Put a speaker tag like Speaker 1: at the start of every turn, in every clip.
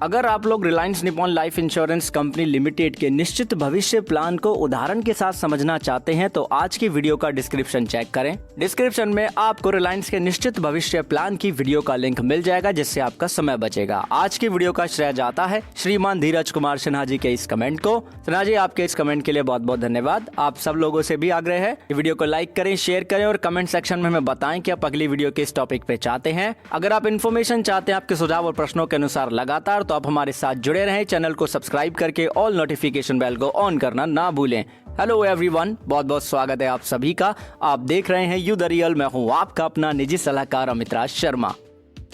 Speaker 1: अगर आप लोग Reliance Nippon life insurance company limited के निश्चित भविष्य प्लान को उदाहरण के साथ समझना चाहते हैं तो आज की वीडियो का डिस्क्रिप्शन चेक करें। डिस्क्रिप्शन में आपको रिलायंस के निश्चित भविष्य प्लान की वीडियो का लिंक मिल जाएगा, जिससे आपका समय बचेगा। आज की वीडियो का श्रेय जाता है श्रीमान धीरज कुमार सिन्हा जी के इस कमेंट को। सिन्हा जी, आपके इस कमेंट के लिए बहुत बहुत धन्यवाद। आप सब लोगों से भी आग्रह है कि वीडियो को लाइक करें, शेयर करें और कमेंट सेक्शन में हमें बताएं कि आप अगली वीडियो किस टॉपिक पे चाहते हैं। अगर आप इन्फॉर्मेशन चाहते हैं आपके सुझाव और प्रश्नों के अनुसार लगातार, तो आप हमारे साथ जुड़े रहें। चैनल को सब्सक्राइब करके ऑल नोटिफिकेशन बेल को ऑन करना ना भूलें। हेलो एवरीवन, बहुत बहुत स्वागत है आप सभी का। आप देख रहे हैं यू द रियल। मैं हूं आपका अपना निजी सलाहकार अमित राज शर्मा।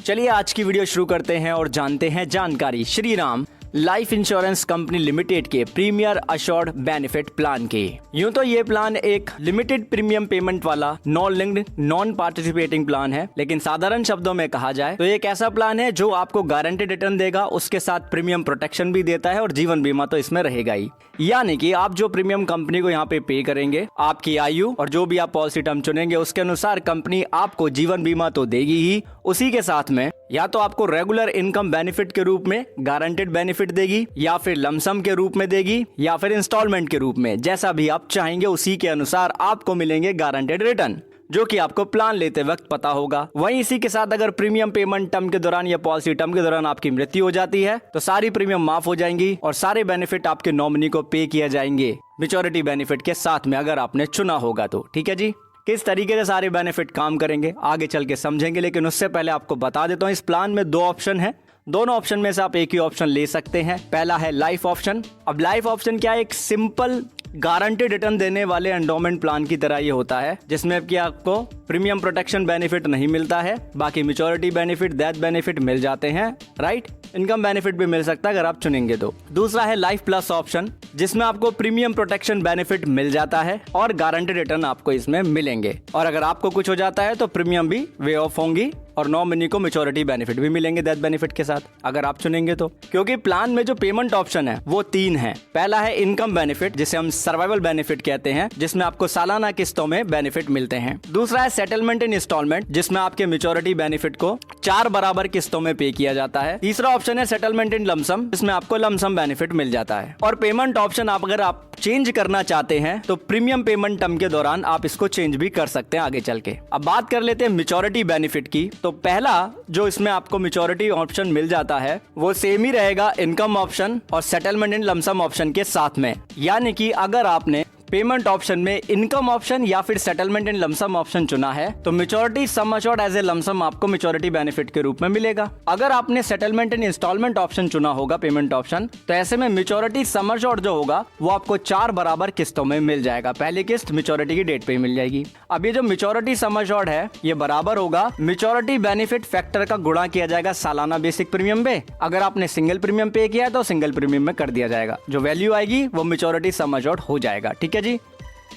Speaker 1: चलिए आज की वीडियो शुरू करते हैं और जानते हैं जानकारी Shriram life insurance company limited के प्रीमियर अश्योर्ड बेनिफिट प्लान की। यूं तो ये प्लान एक लिमिटेड प्रीमियम पेमेंट वाला non linked non participating plan है, लेकिन साधारण शब्दों में कहा जाए तो एक ऐसा प्लान है जो आपको गारंटेड रिटर्न देगा, उसके साथ प्रीमियम प्रोटेक्शन भी देता है और जीवन बीमा तो इसमें रहेगा ही। यानी कि आप जो प्रीमियम कंपनी को यहाँ पे करेंगे, आपकी आयु और जो भी आप पॉलिसी टर्म चुनेंगे उसके अनुसार कंपनी आपको जीवन बीमा तो देगी ही, उसी के साथ में या तो आपको रेगुलर इनकम बेनिफिट के रूप में गारंटेड बेनिफिट देगी, या फिर लमसम के रूप में देगी, या फिर इंस्टॉलमेंट के रूप में। जैसा भी आप चाहेंगे उसी के अनुसार आपको मिलेंगे गारंटेड रिटर्न, जो कि आपको प्लान लेते वक्त पता होगा। वहीं इसी के साथ अगर प्रीमियम पेमेंट टर्म के दौरान या पॉलिसी टर्म के दौरान आपकी मृत्यु हो जाती है तो सारी प्रीमियम माफ हो जाएंगी और सारे बेनिफिट आपके नॉमिनी को पे किए जाएंगे मैच्योरिटी बेनिफिट के साथ में, अगर आपने चुना होगा तो। ठीक है जी, किस तरीके से सारे बेनिफिट काम करेंगे आगे चल के समझेंगे, लेकिन उससे पहले आपको बता देता हूँ इस प्लान में दो ऑप्शन है। दोनों ऑप्शन में से आप एक ही ऑप्शन ले सकते हैं। पहला है लाइफ ऑप्शन। अब लाइफ ऑप्शन क्या है? एक सिंपल गारंटेड रिटर्न देने वाले एंडोमेंट प्लान की तरह ये होता है, जिसमें कि आपको प्रीमियम प्रोटेक्शन बेनिफिट नहीं मिलता है, बाकी मैच्योरिटी बेनिफिट, डेथ बेनिफिट मिल जाते हैं, राइट। इनकम बेनिफिट भी मिल सकता है अगर आप चुनेंगे तो। दूसरा है लाइफ प्लस ऑप्शन, जिसमें आपको प्रीमियम प्रोटेक्शन बेनिफिट मिल जाता है और गारंटेड रिटर्न आपको इसमें मिलेंगे, और अगर आपको कुछ हो जाता है तो प्रीमियम भी वे ऑफ होंगी और नॉमिनी को मैच्योरिटी बेनिफिट भी मिलेंगे डेथ बेनिफिट के साथ, अगर आप चुनेंगे तो। क्योंकि प्लान में जो पेमेंट ऑप्शन है वो तीन है। पहला है इनकम बेनिफिट, जिसे हम सर्वाइवल बेनिफिट कहते हैं, जिसमें आपको सालाना किस्तों में बेनिफिट मिलते हैं। दूसरा है सेटलमेंट इन इंस्टॉलमेंट, जिसमें आपके मैच्योरिटी बेनिफिट को 4 बराबर किस्तों में पे किया जाता है। तीसरा ऑप्शन है सेटलमेंट इन लमसम, जिसमें आपको लमसम बेनिफिट मिल जाता है। और पेमेंट ऑप्शन अगर आप चेंज करना चाहते हैं तो प्रीमियम पेमेंट टर्म के दौरान आप इसको चेंज भी कर सकते हैं आगे चल के। अब बात कर लेते हैं मैच्योरिटी बेनिफिट की। तो पहला जो इसमें आपको मैच्योरिटी ऑप्शन मिल जाता है वो सेम ही रहेगा इनकम ऑप्शन और सेटलमेंट इन लमसम ऑप्शन के साथ में। यानी कि अगर आपने पेमेंट ऑप्शन में इनकम ऑप्शन या फिर सेटलमेंट इन लमसम ऑप्शन चुना है तो maturity sum assured as a lump sum आपको मैच्योरिटी बेनिफिट के रूप में मिलेगा। अगर आपने सेटलमेंट इन इंस्टॉलमेंट ऑप्शन चुना होगा पेमेंट ऑप्शन, तो ऐसे में मैच्योरिटी सम अश्योर्ड जो होगा वो आपको 4 बराबर किस्तों में मिल जाएगा। पहली किस्त मैच्योरिटी की डेट पे मिल जाएगी। अब ये जो मैच्योरिटी सम अश्योर्ड है ये बराबर होगा मैच्योरिटी बेनिफिट फैक्टर का गुणा किया जाएगा सालाना बेसिक प्रीमियम पे। अगर आपने सिंगल प्रीमियम पे किया है तो सिंगल प्रीमियम में कर दिया जाएगा, जो वैल्यू आएगी वो मैच्योरिटी सम अश्योर्ड हो जाएगा। ठीक है जी।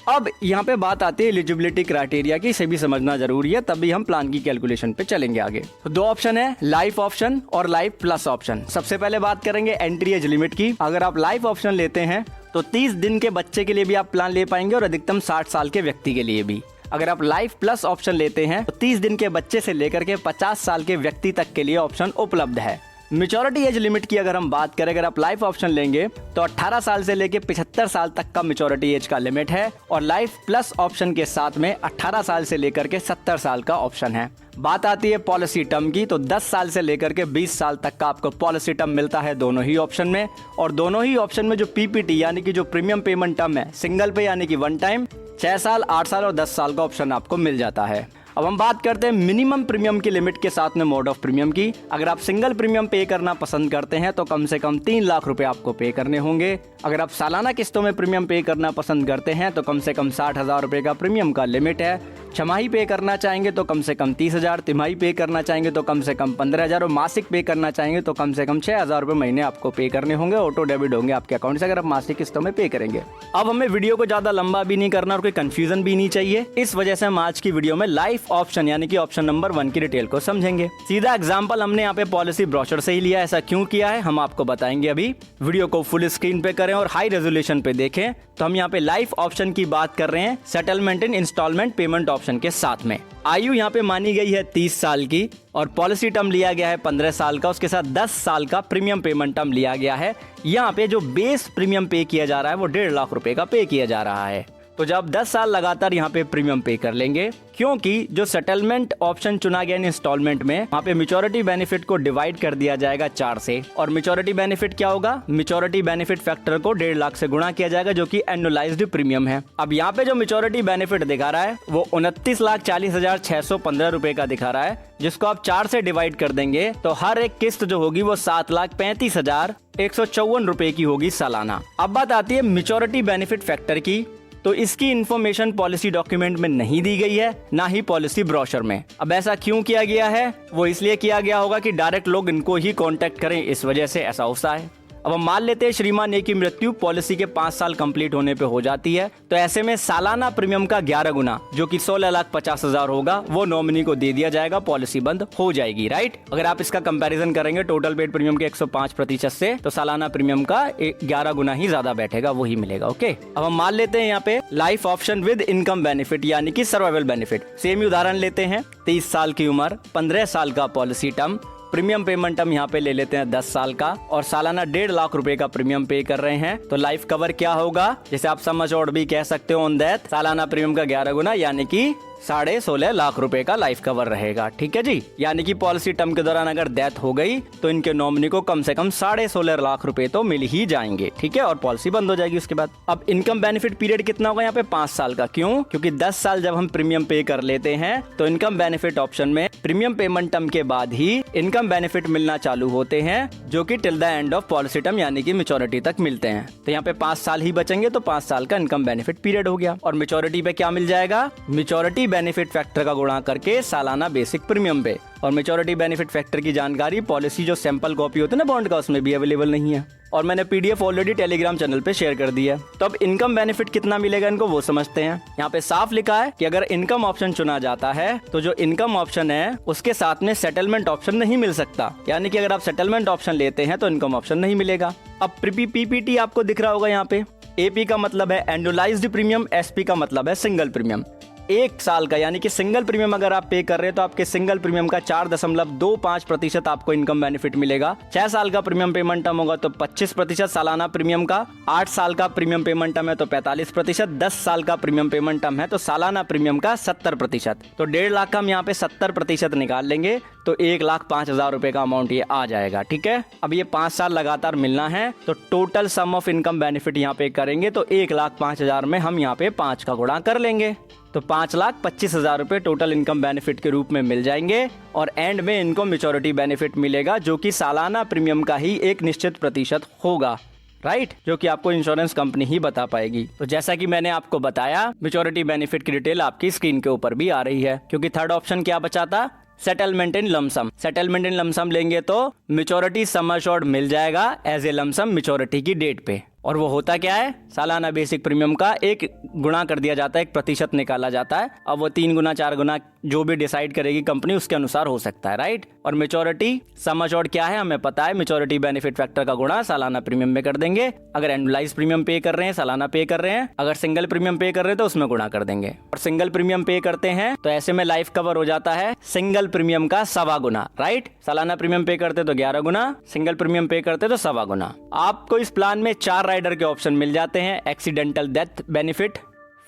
Speaker 1: अब यहाँ पे बात आती है एलिजिबिलिटी क्राइटेरिया की, इसे भी समझना जरूरी है, तभी हम प्लान की कैलकुलेशन पे चलेंगे आगे। तो दो ऑप्शन है, लाइफ ऑप्शन और लाइफ प्लस ऑप्शन। सबसे पहले बात करेंगे एंट्री एज लिमिट की। अगर आप लाइफ ऑप्शन लेते हैं तो 30 दिन के बच्चे के लिए भी आप प्लान ले पाएंगे और अधिकतम 60 साल के व्यक्ति के लिए भी। अगर आप लाइफ प्लस ऑप्शन लेते हैं तो 30 दिन के बच्चे से लेकर के 50 साल के व्यक्ति तक के लिए ऑप्शन उपलब्ध है। मैच्योरिटी एज लिमिट की अगर हम बात करें, अगर आप लाइफ ऑप्शन लेंगे तो 18 साल से लेके 75 साल तक का मैच्योरिटी एज का लिमिट है, और लाइफ प्लस ऑप्शन के साथ में 18 साल से लेकर के 70 साल का ऑप्शन है। बात आती है पॉलिसी टर्म की, तो 10 साल से लेकर के 20 साल तक का आपको पॉलिसी टर्म मिलता है दोनों ही ऑप्शन में। और दोनों ही ऑप्शन में जो पीपीटी यानी कि जो प्रीमियम पेमेंट टर्म है सिंगल पे यानी कि वन टाइम, 6 साल, 8 साल और 10 साल का ऑप्शन आपको मिल जाता है। अब हम बात करते हैं मिनिमम प्रीमियम की लिमिट के साथ में मोड ऑफ प्रीमियम की। अगर आप सिंगल प्रीमियम पे करना पसंद करते हैं तो कम से कम 3 लाख रुपए आपको पे करने होंगे। अगर आप सालाना किस्तों में प्रीमियम पे करना पसंद करते हैं तो कम से कम 60,000 रुपए का प्रीमियम का लिमिट है। छमाही पे करना चाहेंगे तो कम से कम 30,000, तिमाही पे करना चाहेंगे तो कम से कम 15,000 और मासिक पे करना चाहेंगे तो कम से कम 6,000 रुपए महीने आपको पे करने होंगे। ऑटो डेबिट होंगे आपके अकाउंट से अगर आप मासिक किस्तों में पे करेंगे। अब हमें वीडियो को ज्यादा लंबा भी नहीं करना और कोई कंफ्यूजन भी नहीं चाहिए, इस वजह से हम आज की वीडियो में लाइफ लाइफ ऑप्शन यानी कि ऑप्शन नंबर 1 की डिटेल को समझेंगे। सीधा एग्जांपल हमने यहाँ पे पॉलिसी ब्रोशर से ही लिया। ऐसा क्यों किया है हम आपको बताएंगे अभी। वीडियो को फुल स्क्रीन पे करें और हाई रेजोल्यूशन पे देखें। तो हम यहाँ पे लाइफ ऑप्शन की बात कर रहे हैं settlement in instalment payment option के साथ में। आयु यहाँ पे मानी गई है 30 साल की और पॉलिसी टर्म लिया गया है 15 साल का। उसके साथ 10 साल का प्रीमियम पेमेंट टर्म लिया गया है। यहाँ पे जो बेस प्रीमियम पे किया जा रहा है वो 1.5 लाख रुपए का पे किया जा रहा है। तो जब 10 साल लगातार यहाँ पे प्रीमियम पे कर लेंगे, क्योंकि जो सेटलमेंट ऑप्शन चुना गया इंस्टॉलमेंट में, वहाँ पे मैच्योरिटी बेनिफिट को डिवाइड कर दिया जाएगा 4 से। और मैच्योरिटी बेनिफिट क्या होगा? मैच्योरिटी बेनिफिट फैक्टर को 1.5 लाख से गुणा किया जाएगा, जो कि एनुअलाइज्ड प्रीमियम है। अब यहाँ पे जो मैच्योरिटी बेनिफिट दिखा रहा है वो 29,40,615 रुपए का दिखा रहा है, जिसको आप 4 से डिवाइड कर देंगे तो हर एक किस्त जो होगी वो 7,35,154 रुपए की होगी सालाना। अब बात आती है मैच्योरिटी बेनिफिट फैक्टर की। तो इसकी इन्फॉर्मेशन पॉलिसी डॉक्यूमेंट में नहीं दी गई है, ना ही पॉलिसी ब्रोशर में। अब ऐसा क्यों किया गया है? वो इसलिए किया गया होगा कि डायरेक्ट लोग इनको ही कांटेक्ट करें, इस वजह से ऐसा होता है। अब हम मान लेते हैं श्रीमान ए की मृत्यु पॉलिसी के 5 साल कंप्लीट होने पे हो जाती है, तो ऐसे में सालाना प्रीमियम का 11 गुना जो कि 16,50,000 होगा वो नॉमिनी को दे दिया जाएगा, पॉलिसी बंद हो जाएगी। राइट। अगर आप इसका कंपैरिजन करेंगे टोटल पेड प्रीमियम के 105% से, तो सालाना प्रीमियम का 11 गुना ही ज्यादा बैठेगा, वही मिलेगा। ओके। अब हम मान लेते हैं यहाँ पे life option with income benefit यानी कि सर्वाइवल बेनिफिट। सेम उदाहरण लेते हैं। 30 साल की उम्र, 15 साल का पॉलिसी टर्म, प्रीमियम पेमेंट हम यहाँ पे ले लेते हैं 10 साल का और सालाना 1.5 लाख रुपए का प्रीमियम पे कर रहे हैं। तो लाइफ कवर क्या होगा, जैसे आप समझ और भी कह सकते हो ऑन दैट, सालाना प्रीमियम का 11 गुना यानी कि 16.5 लाख रुपए का लाइफ कवर रहेगा। ठीक है जी। यानी कि पॉलिसी टर्म के दौरान अगर डेथ हो गई तो इनके नॉमिनी को कम से कम 16.5 लाख रुपए तो मिल ही जाएंगे। ठीक है। और पॉलिसी बंद हो जाएगी उसके बाद। अब इनकम बेनिफिट पीरियड कितना होगा यहाँ पे? 5 साल का। क्यों? क्योंकि 10 साल जब हम प्रीमियम पे कर लेते हैं तो इनकम बेनिफिट ऑप्शन में प्रीमियम पेमेंट टर्म के बाद ही इनकम बेनिफिट मिलना चालू होते हैं, जो कि till the end of policy term यानी कि मैच्योरिटी तक मिलते हैं। तो यहाँ पे 5 साल ही बचेंगे, तो 5 साल का इनकम बेनिफिट पीरियड हो गया। और मैच्योरिटी पे क्या मिल जाएगा? मैच्योरिटी बेनिफिट फैक्टर का गुणा करके सालाना बेसिक प्रीमियम पे। और मैच्योरिटी बेनिफिट फैक्टर की जानकारी पॉलिसी जो सैंपल कॉपी होती है ना बॉन्ड का, उसमें भी अवेलेबल नहीं है और मैंने पीडीएफ ऑलरेडी टेलीग्राम चैनल पे शेयर कर दिया है। तो अब इनकम बेनिफिट कितना मिलेगा इनको वो समझते हैं। यहाँ पे साफ लिखा है कि अगर इनकम ऑप्शन चुना जाता है तो जो इनकम ऑप्शन है उसके साथ में सेटलमेंट ऑप्शन नहीं मिल सकता, यानी कि अगर आप सेटलमेंट ऑप्शन लेते हैं तो इनकम ऑप्शन नहीं मिलेगा। अब पीपीटी आपको दिख रहा होगा यहाँ पे। एपी का मतलब है एनुअलाइज्ड प्रीमियम, एसपी का मतलब है सिंगल प्रीमियम। 1 साल का यानी कि सिंगल प्रीमियम अगर आप पे कर रहे हैं तो आपके सिंगल प्रीमियम का 4.25% आपको इनकम बेनिफिट मिलेगा। 6 साल का प्रीमियम पेमेंट टर्म होगा तो 25% सालाना प्रीमियम का। 8 साल का प्रीमियम पेमेंट टर्म है तो 45%। 10 साल का प्रीमियम पेमेंट टर्म है तो सालाना प्रीमियम का 70%। तो 1.5 लाख का हम यहाँ पे 70% निकाल लेंगे तो 1,05,000 रुपए का अमाउंट ये आ जाएगा। ठीक है। अब ये 5 साल लगातार मिलना है तो total sum of income benefit यहाँ पे करेंगे तो 1,05,000 में हम यहाँ पे 5 का गुणा कर लेंगे तो 5,25,000 रुपए टोटल इनकम बेनिफिट के रूप में मिल जाएंगे। और एंड में इनको मैच्योरिटी बेनिफिट मिलेगा जो कि सालाना प्रीमियम का ही एक निश्चित प्रतिशत होगा। राइट। जो कि आपको इंश्योरेंस कंपनी ही बता पाएगी। तो जैसा कि मैंने आपको बताया मैच्योरिटी बेनिफिट की डिटेल आपकी स्क्रीन के ऊपर भी आ रही है, क्योंकि थर्ड ऑप्शन क्या बचा था? Settlement in lump sum. Settlement in lump sum लेंगे तो मैच्योरिटी सम अश्योर्ड मिल जाएगा एज ए लमसम मैच्योरिटी की डेट पे। और वो होता क्या है? सालाना बेसिक प्रीमियम का 1 गुणा कर दिया जाता है, 1% निकाला जाता है। अब वो 3 गुना 4 गुना जो भी डिसाइड करेगी कंपनी उसके अनुसार हो सकता है। राइट। और मैच्योरिटी सम अश्योर्ड क्या है हमें पता है, मैच्योरिटी बेनिफिट फैक्टर का गुणा सालाना प्रीमियम में कर देंगे। अगर एनुअलाइज प्रीमियम पे कर रहे हैं सालाना पे कर रहे हैं, अगर सिंगल प्रीमियम पे कर रहे हैं तो उसमें गुणा कर देंगे। और सिंगल प्रीमियम पे करते हैं तो ऐसे में लाइफ कवर हो जाता है सिंगल प्रीमियम का 1.25 गुना। राइट। सालाना प्रीमियम पे करते तो 11 गुना, सिंगल प्रीमियम पे करते तो 1.25 गुना। आपको इस प्लान में 4 राइडर के ऑप्शन मिल जाते हैं। Accidental death benefit,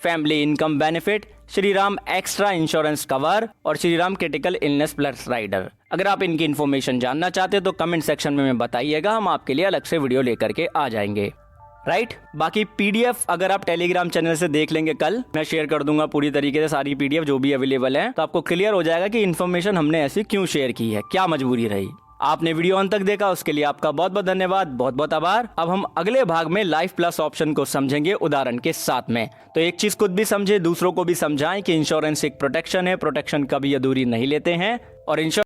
Speaker 1: family income benefit, Shriram extra insurance cover और Shriram critical illness plus rider. अगर आप इनकी इन्फॉर्मेशन जानना चाहते हैं तो कमेंट सेक्शन में बताइएगा, हम आपके लिए अलग से वीडियो लेकर के आ जाएंगे। राइट। बाकी पीडीएफ अगर आप टेलीग्राम चैनल से देख लेंगे, कल मैं शेयर कर दूंगा पूरी तरीके से सारी पीडीएफ जो भी अवेलेबल है, तो आपको क्लियर हो जाएगा कि इन्फॉर्मेशन हमने ऐसी क्यों शेयर की है, क्या मजबूरी रही। आपने वीडियो अंत तक देखा उसके लिए आपका बहुत बहुत धन्यवाद, बहुत बहुत आभार। अब हम अगले भाग में लाइफ प्लस ऑप्शन को समझेंगे उदाहरण के साथ में। तो एक चीज खुद भी समझे, दूसरों को भी समझाएं कि इंश्योरेंस एक प्रोटेक्शन है, प्रोटेक्शन कभी अधूरी नहीं लेते हैं और